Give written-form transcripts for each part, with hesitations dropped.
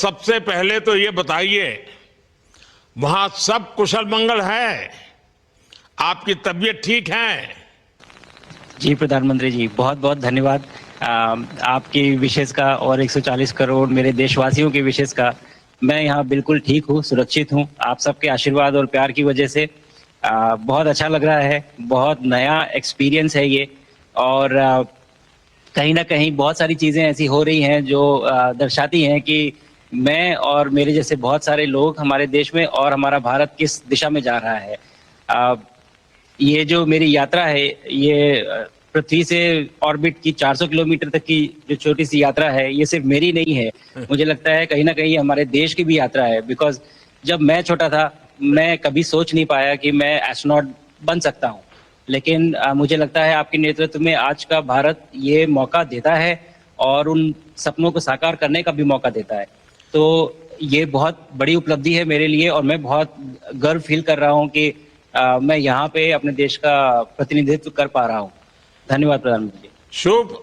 सबसे पहले तो ये बताइए, वहां सब कुशल मंगल है? आपकी तबीयत ठीक है? जी प्रधानमंत्री जी, बहुत बहुत धन्यवाद। आपकी विशेष का और 140 करोड़ मेरे देशवासियों की विशेष का मैं यहाँ बिल्कुल ठीक हूँ, सुरक्षित हूँ। आप सबके आशीर्वाद और प्यार की वजह से बहुत अच्छा लग रहा है। बहुत नया एक्सपीरियंस है ये। और कहीं ना कहीं बहुत सारी चीजें ऐसी हो रही हैं जो दर्शाती हैं कि मैं और मेरे जैसे बहुत सारे लोग हमारे देश में और हमारा भारत किस दिशा में जा रहा है। अ, ये जो मेरी यात्रा है, ये पृथ्वी से ऑर्बिट की 400 किलोमीटर तक की जो छोटी सी यात्रा है, ये सिर्फ मेरी नहीं है। मुझे लगता है कहीं ना कहीं हमारे देश की भी यात्रा है। बिकॉज जब मैं छोटा था, मैं कभी सोच नहीं पाया कि मैं एस्ट्रोनॉट बन सकता हूँ। लेकिन मुझे लगता है आपके नेतृत्व में आज का भारत ये मौका देता है और उन सपनों को साकार करने का भी मौका देता है। तो ये बहुत बड़ी उपलब्धि है मेरे लिए और मैं बहुत गर्व फील कर रहा हूँ कि मैं यहाँ पे अपने देश का प्रतिनिधित्व कर पा रहा हूँ। धन्यवाद प्रधानमंत्री जी। शुभ।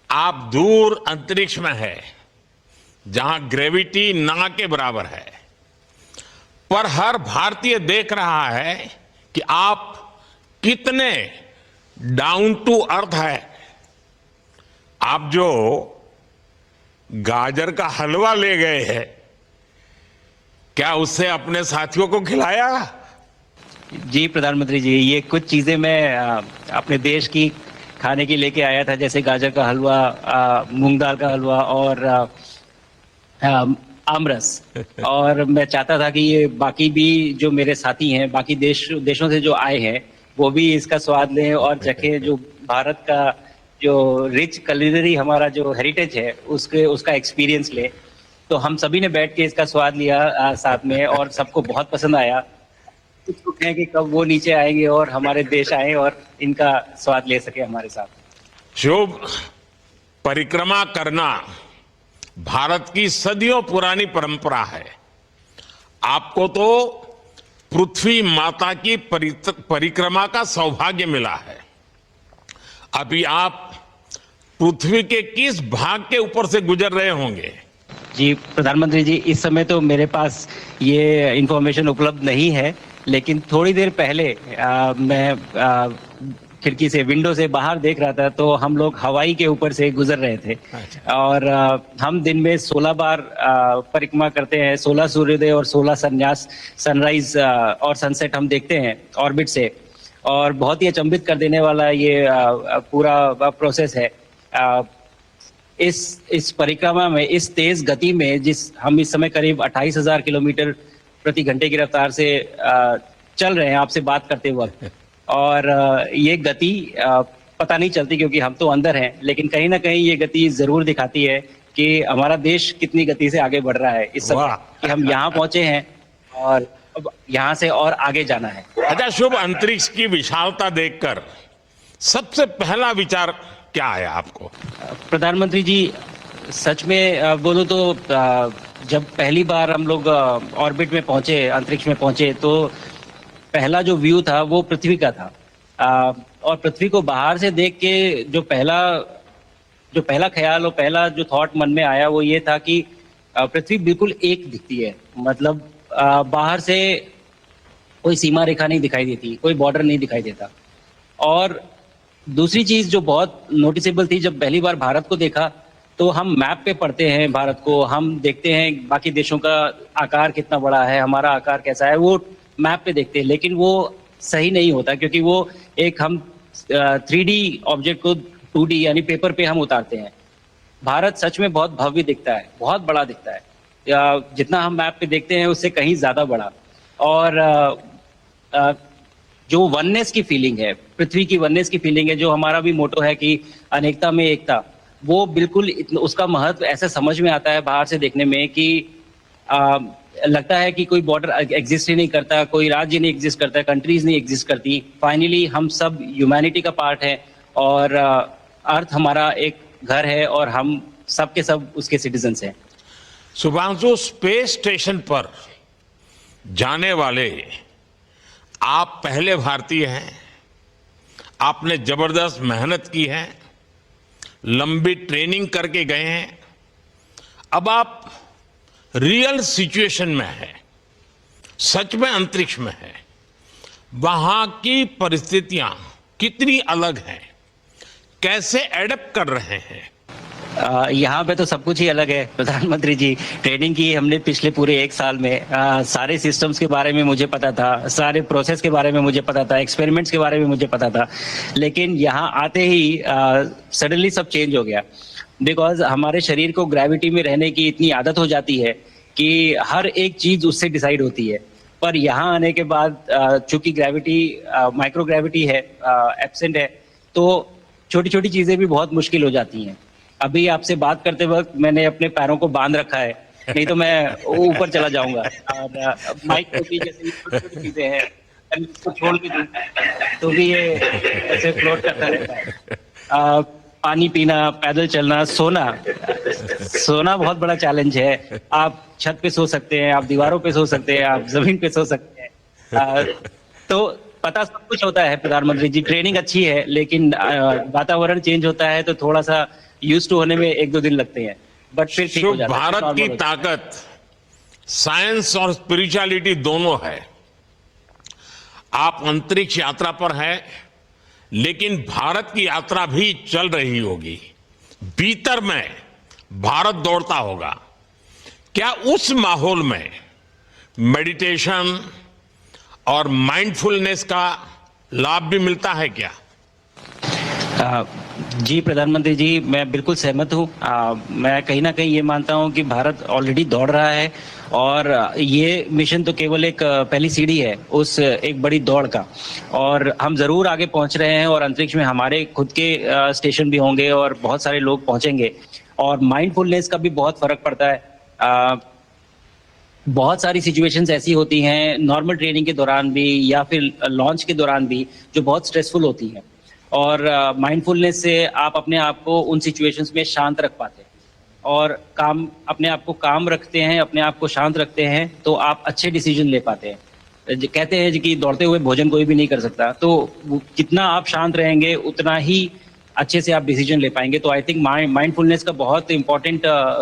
आप दूर अंतरिक्ष में है, जहां ग्रेविटी ना के बराबर है, पर हर भारतीय देख रहा है कि आप कितने डाउन टू अर्थ है। आप जो गाजर का हलवा ले गए हैं, क्या उससे अपने साथियों को खिलाया? जी प्रधानमंत्री जी, ये कुछ चीजें मैं अपने देश की खाने की लेके आया था, जैसे गाजर का हलवा, मूंग दाल का हलवा और आमरस। और मैं चाहता था कि ये बाकी भी जो मेरे साथी हैं, बाकी देशों से जो आए हैं, वो भी इसका स्वाद लें और चखें। जो भारत का जो रिच culinary हमारा जो हेरिटेज है, उसका एक्सपीरियंस ले। तो हम सभी ने बैठ के इसका स्वाद लिया साथ में, और सबको बहुत पसंद आया। कुछ लोग हैं कि कब वो नीचे आएंगे और हमारे देश आए और इनका स्वाद ले सके हमारे साथ। शुभ। परिक्रमा करना भारत की सदियों पुरानी परंपरा है। आपको तो पृथ्वी माता की परिक्रमा का सौभाग्य मिला है। अभी आप पृथ्वी के किस भाग के ऊपर से गुजर रहे होंगे? जी प्रधानमंत्री जी, इस समय तो मेरे पास ये इंफॉर्मेशन उपलब्ध नहीं है, लेकिन थोड़ी देर पहले मैं खिड़की से, विंडो से बाहर देख रहा था, तो हम लोग हवाई के ऊपर से गुजर रहे थे। अच्छा। और हम दिन में 16 बार परिक्रमा करते हैं, 16 सूर्योदय और 16 संन्यास, सनराइज और सनसेट हम देखते हैं ऑर्बिट से। और बहुत ही अचंभित कर देने वाला ये पूरा प्रोसेस है। इस परिक्रमा में, इस तेज गति में, जिस हम इस समय करीब 28,000 किलोमीटर प्रति घंटे की रफ्तार से चल रहे हैं आपसे बात करते वक्त, और ये गति पता नहीं चलती क्योंकि हम तो अंदर हैं, लेकिन कहीं ना कहीं ये गति जरूर दिखाती है कि हमारा देश कितनी गति से आगे बढ़ रहा है इस समय, कि हम यहाँ पहुंचे हैं और अब यहाँ से और आगे जाना है। अच्छा शुभ, अंतरिक्ष की विशालता देखकर सबसे पहला विचार क्या आया आपको? प्रधानमंत्री जी, सच में बोलूं तो जब पहली बार हम लोग ऑर्बिट में पहुंचे, अंतरिक्ष में पहुंचे, तो पहला जो व्यू था वो पृथ्वी का था। और पृथ्वी को बाहर से देख के जो पहला ख्याल और पहला जो थॉट मन में आया वो ये था कि पृथ्वी बिल्कुल एक दिखती है। मतलब बाहर से कोई सीमा रेखा नहीं दिखाई देती, कोई बॉर्डर नहीं दिखाई देता। और दूसरी चीज जो बहुत नोटिसेबल थी, जब पहली बार भारत को देखा, तो हम मैप पे पढ़ते हैं भारत को, हम देखते हैं बाकी देशों का आकार कितना बड़ा है, हमारा आकार कैसा है, वो मैप पे देखते हैं। लेकिन वो सही नहीं होता, क्योंकि वो एक हम 3D ऑब्जेक्ट को 2D यानी पेपर पे हम उतारते हैं। भारत सच में बहुत भव्य दिखता है, बहुत बड़ा दिखता है, जितना हम मैप पे देखते हैं उससे कहीं ज्यादा बड़ा। और जो वननेस की फीलिंग है, पृथ्वी की वननेस की फीलिंग है, जो हमारा भी मोटो है कि अनेकता में एकता, वो बिल्कुल उसका महत्व ऐसा समझ में आता है बाहर से देखने में कि लगता है कि कोई बॉर्डर एग्जिस्ट ही नहीं करता, कोई राज्य नहीं एग्जिस्ट करता, कंट्रीज नहीं एग्जिस्ट करती। फाइनली हम सब ह्यूमैनिटी का पार्ट है और अर्थ हमारा एक घर है और हम सब के सब उसके सिटीजन्स हैं। शुभांशु, स्पेस स्टेशन पर जाने वाले आप पहले भारतीय हैं। आपने जबरदस्त मेहनत की है, लंबी ट्रेनिंग करके गए हैं। अब आप रियल सिचुएशन में है, सच में अंतरिक्ष में है, वहां की परिस्थितियां कितनी अलग हैं, कैसे एडप्ट कर रहे हैं। यहाँ पे तो सब कुछ ही अलग है प्रधानमंत्री जी। ट्रेनिंग की हमने पिछले पूरे 1 साल में। सारे सिस्टम्स के बारे में मुझे पता था, सारे प्रोसेस के बारे में मुझे पता था, एक्सपेरिमेंट्स के बारे में मुझे पता था, लेकिन यहाँ आते ही सडनली सब चेंज हो गया। बिकॉज हमारे शरीर को ग्रेविटी में रहने की इतनी आदत हो जाती है कि हर एक चीज उससे डिसाइड होती है। पर यहाँ आने के बाद चूंकि ग्रेविटी माइक्रो ग्रेविटी है, एब्सेंट है, तो छोटी छोटी चीजें भी बहुत मुश्किल हो जाती हैं। अभी आपसे बात करते वक्त मैंने अपने पैरों को बांध रखा है, नहीं तो मैं ऊपर चला जाऊंगा। और माइक को भी जैसे छोटी छोटी चीजें हैं, अगर इसको छोड़ भी दूं तो भी ये ऐसे फ्लोट करता रहता है। पानी पीना, पैदल चलना, सोना बहुत बड़ा चैलेंज है। आप छत पे सो सकते हैं, आप दीवारों पे सो सकते हैं, आप जमीन पे सो सकते हैं। तो पता सब कुछ होता है प्रधानमंत्री जी। ट्रेनिंग अच्छी है, लेकिन वातावरण चेंज होता है तो थोड़ा सा यूज टू होने में 1-2 दिन लगते हैं, बट फिर ठीक हो जाता है। भारत की ताकत साइंस और स्पिरिचुअलिटी दोनों है। आप अंतरिक्ष यात्रा पर हैं, लेकिन भारत की यात्रा भी चल रही होगी। भीतर में भारत दौड़ता होगा। क्या उस माहौल में मेडिटेशन और माइंडफुलनेस का लाभ भी मिलता है क्या? जी प्रधानमंत्री जी, मैं बिल्कुल सहमत हूँ। मैं कहीं ना कहीं ये मानता हूँ कि भारत ऑलरेडी दौड़ रहा है, और ये मिशन तो केवल एक पहली सीढ़ी है उस एक बड़ी दौड़ का। और हम जरूर आगे पहुंच रहे हैं, और अंतरिक्ष में हमारे खुद के स्टेशन भी होंगे और बहुत सारे लोग पहुंचेंगे। और माइंडफुलनेस का भी बहुत फर्क पड़ता है। बहुत सारी सिचुएशंस ऐसी होती हैं नॉर्मल ट्रेनिंग के दौरान भी या फिर लॉन्च के दौरान भी, जो बहुत स्ट्रेसफुल होती हैं, और माइंडफुलनेस से आप अपने आप को उन सिचुएशंस में शांत रख पाते हैं, और अपने आप को काम रखते हैं, अपने आप को शांत रखते हैं, तो आप अच्छे डिसीजन ले पाते हैं। कहते हैं कि दौड़ते हुए भोजन कोई भी नहीं कर सकता, तो जितना आप शांत रहेंगे उतना ही अच्छे से आप डिसीजन ले पाएंगे। तो आई थिंक माइंडफुलनेस का बहुत इंपॉर्टेंट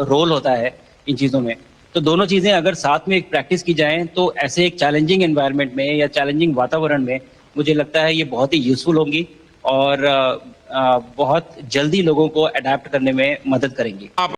रोल होता है इन चीज़ों में। तो दोनों चीज़ें अगर साथ में एक प्रैक्टिस की जाएं, तो ऐसे एक चैलेंजिंग एनवायरनमेंट में या चैलेंजिंग वातावरण में मुझे लगता है ये बहुत ही यूजफुल होंगी, और बहुत जल्दी लोगों को अडेप्ट करने में मदद करेंगी।